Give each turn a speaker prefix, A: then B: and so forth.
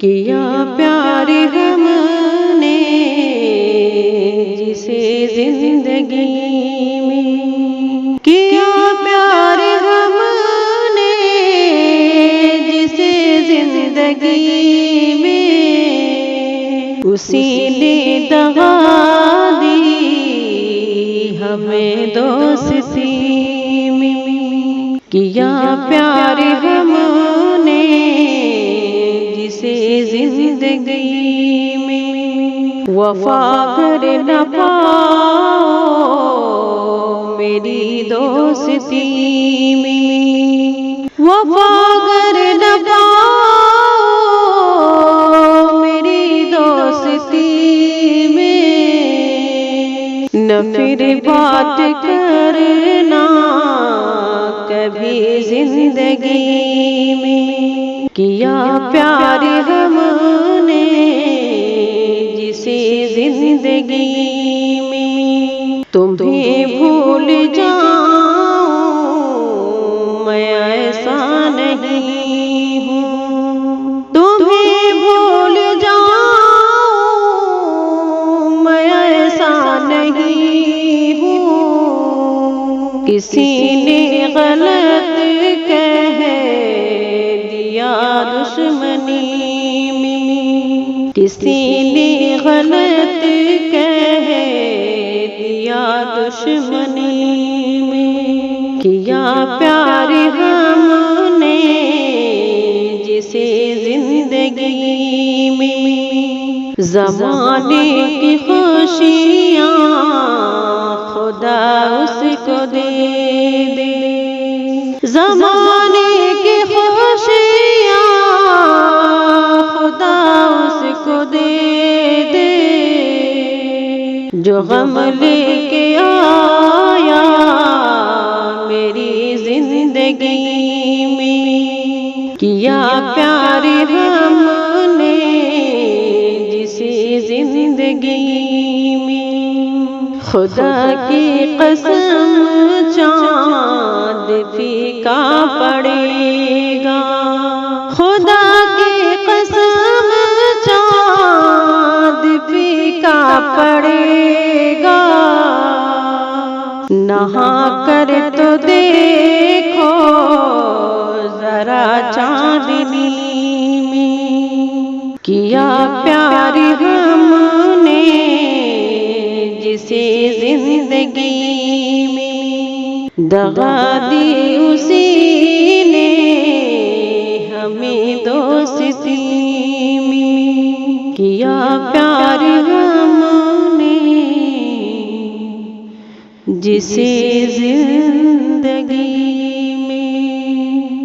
A: کیا پیار ہم نے جسے زندگی میں، کیا پیار ہم نے جسے زندگی میں، اسی نے دغا دی ہمیں دوستی میں، کیا پیار ہم نے جسے زندگی میں، وفا کر نہ پاؤ میری دوستی میں، وفا کر نہ پاؤ میری دوستی میں، نہ پھر بات کرنا کبھی زندگی میں، کیا پیار ہم نے جسے زندگی میں، تمہیں بھول جاؤں میں ایسا نہیں ہوں، تمہیں بھول جاؤں میں ایسا نہیں ہوں، کسی نے غلط کہہ دیا دشمنی میں، کسی نے غلط کہہ دیا دشمنی میں، کیا پیار ہم نے جسے زندگی میں، زمانے کی خوشیاں خدا اس کو دے دے، زمانے کی خوشیاں خدا اس کو دے دے، جو غم لے کے آیا میری زندگی میں، کیا پیار ہم نے جسے زندگی میں، خدا کی قسم چاند پھیکا پڑے گا، خدا کی قسم چاند پھیکا پڑے گا، نہا کر تو دیکھو ذرا چاندنی میں، کیا پیار ہم نے جسے زندگی میں، دغا دی اسی نے ہمیں دوستی میں، کیا پیار ہم نے جسے زندگی